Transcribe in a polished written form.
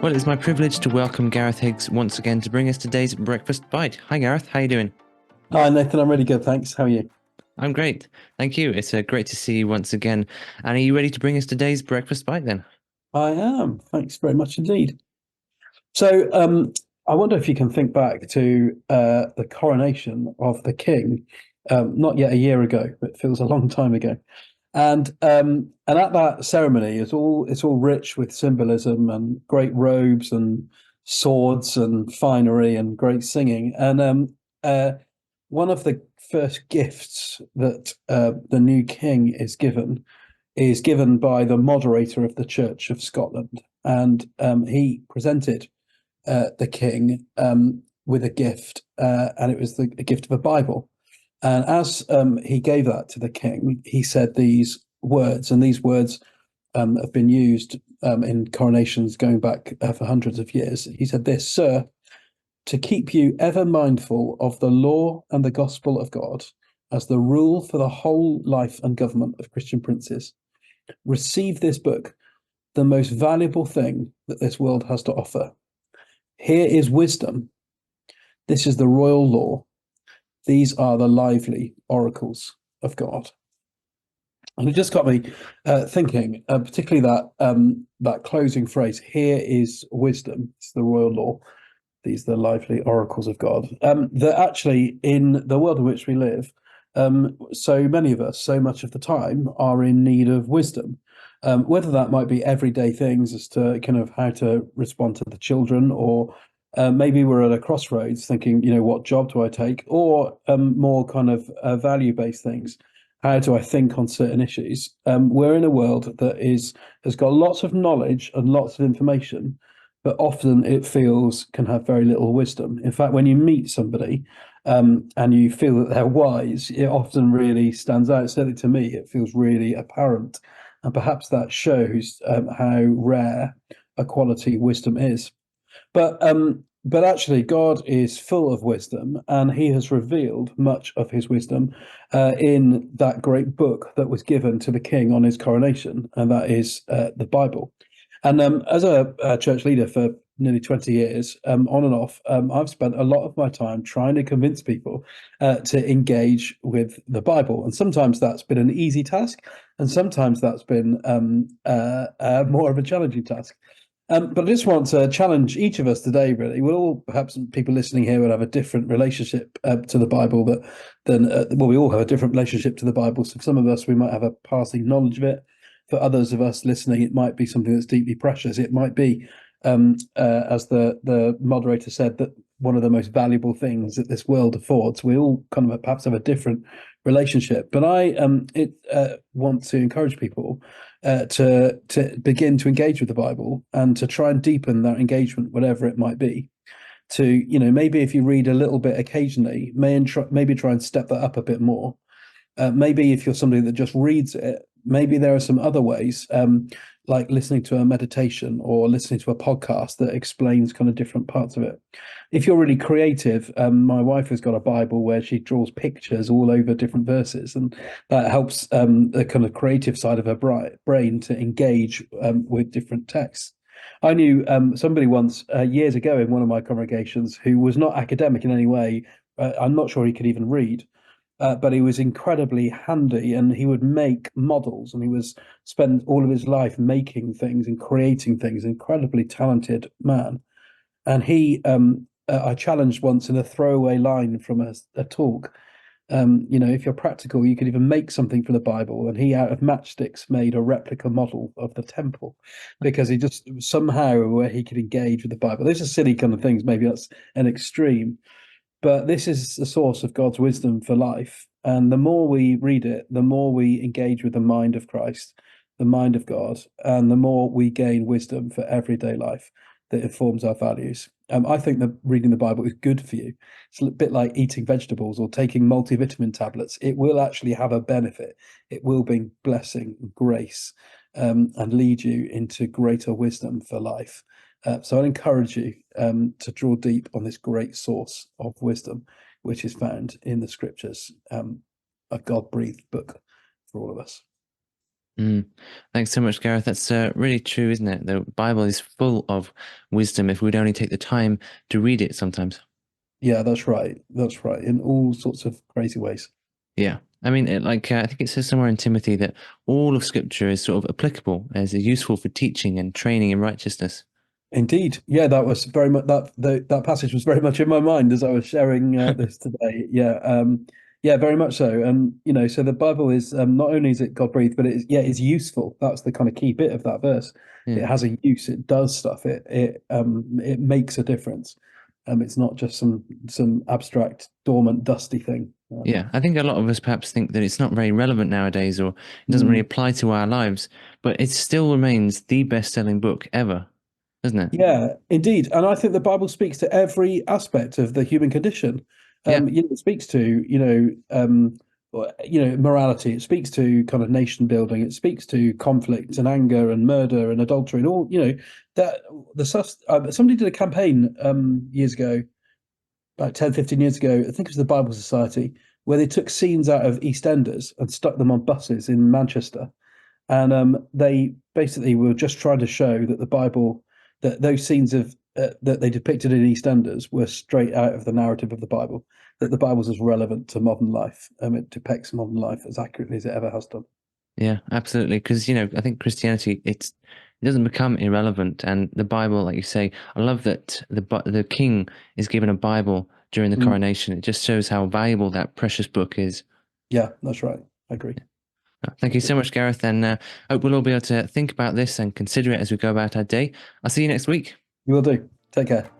Well, it's my privilege to welcome Gareth Higgs once again to bring us today's breakfast bite. Hi, Gareth. How you doing? Hi, Nathan. I'm really good, thanks. How are you? I'm great. Thank you. It's great to see you once again. And are you ready to bring us today's breakfast bite then? I am. Thanks very much indeed. So, I wonder if you can think back to the coronation of the king, not yet a year ago, but it feels a long time ago. And at that ceremony, it's all rich with symbolism and great robes and swords and finery and great singing. And one of the first gifts that the new king is given by the moderator of the Church of Scotland, and he presented the king with a gift, and it was a gift of a Bible. And as he gave that to the king, he said these words, and these words have been used in coronations going back for hundreds of years. He said this: "Sir, to keep you ever mindful of the law and the gospel of God as the rule for the whole life and government of Christian princes, receive this book, the most valuable thing that this world has to offer. Here is wisdom. This is the royal law. These are the lively oracles of God." And it just got me thinking, particularly that closing phrase: "Here is wisdom. It's the royal law. These are the lively oracles of God." That actually, in the world in which we live, so many of us, so much of the time, are in need of wisdom. Whether that might be everyday things as to kind of how to respond to the children, or maybe we're at a crossroads thinking, what job do I take, or more kind of value-based things. How do I think on certain issues? We're in a world that has got lots of knowledge and lots of information, but often it feels can have very little wisdom. In fact, when you meet somebody and you feel that they're wise, it often really stands out. Certainly to me, it feels really apparent. And perhaps that shows how rare a quality wisdom is. But actually, God is full of wisdom, and He has revealed much of His wisdom in that great book that was given to the King on his coronation, and that is the Bible. And as a church leader for nearly 20 years, on and off, I've spent a lot of my time trying to convince people to engage with the Bible. And sometimes that's been an easy task, and sometimes that's been more of a challenging task. But I just want to challenge each of us today, really. We'll all, perhaps people listening here, will have a different relationship to the Bible, well, we all have a different relationship to the Bible. So for some of us, we might have a passing knowledge of it. For others of us listening, it might be something that's deeply precious. It might be, as the moderator said, that one of the most valuable things that this world affords. We all kind of perhaps have a different relationship. But I want to encourage people to begin to engage with the Bible and to try and deepen that engagement, whatever it might be. To maybe if you read a little bit occasionally, maybe try and step that up a bit more. Maybe if you're somebody that just reads it, maybe there are some other ways, like listening to a meditation or listening to a podcast that explains kind of different parts of it. If you're really creative, my wife has got a Bible where she draws pictures all over different verses, and that helps the kind of creative side of her brain to engage with different texts. I knew somebody once, years ago, in one of my congregations who was not academic in any way. I'm not sure he could even read, but he was incredibly handy, and he would make models, and he was spend all of his life making things and creating things. Incredibly talented man. And I challenged once in a throwaway line from a talk. If you're practical, you could even make something from the Bible. And he, out of matchsticks, made a replica model of the temple because he just somehow where he could engage with the Bible. These are silly kind of things. Maybe that's an extreme, but this is the source of God's wisdom for life. And the more we read it, the more we engage with the mind of Christ, the mind of God, and the more we gain wisdom for everyday life that informs our values. I think that reading the Bible is good for you. It's a bit like eating vegetables or taking multivitamin tablets. It will actually have a benefit. It will bring blessing and grace, and lead you into greater wisdom for life. So I'd encourage you to draw deep on this great source of wisdom, which is found in the scriptures, a God-breathed book for all of us. Mm. Thanks so much, Gareth. That's really true, isn't it? The Bible is full of wisdom if we'd only take the time to read it sometimes. Yeah, that's right. That's right. In all sorts of crazy ways. Yeah. I mean, I think it says somewhere in Timothy that all of Scripture is sort of applicable, as useful for teaching and training in righteousness. Indeed, yeah, that was very much that passage was very much in my mind as I was sharing this today. Yeah, very much so. And so the Bible is not only is it God breathed, but it's useful. That's the kind of key bit of that verse. Yeah. It has a use. It does stuff. It makes a difference. It's not just some abstract, dormant, dusty thing. Yeah, I think a lot of us perhaps think that it's not very relevant nowadays or it doesn't really Mm. apply to our lives, but it still remains the best-selling book ever, doesn't it? Yeah, indeed. And I think the Bible speaks to every aspect of the human condition. Yeah, It speaks to, morality. It speaks to kind of nation building. It speaks to conflict and anger and murder and adultery and all, that somebody did a campaign years ago, about 10, 15 years ago, I think it was the Bible Society, where they took scenes out of EastEnders and stuck them on buses in Manchester. And they basically were just trying to show that the Bible, that those scenes of that they depicted in EastEnders were straight out of the narrative of the Bible. That the Bible's as relevant to modern life. It depicts modern life as accurately as it ever has done. yeah, absolutely. Because, I think Christianity, it doesn't become irrelevant. And the Bible, like you say, I love that the king is given a Bible during the Mm. coronation. It just shows how valuable that precious book is. Yeah, that's right. I agree. Thank you so much, Gareth, and hope we'll all be able to think about this and consider it as we go about our day. I'll see you next week. You will do. Take care.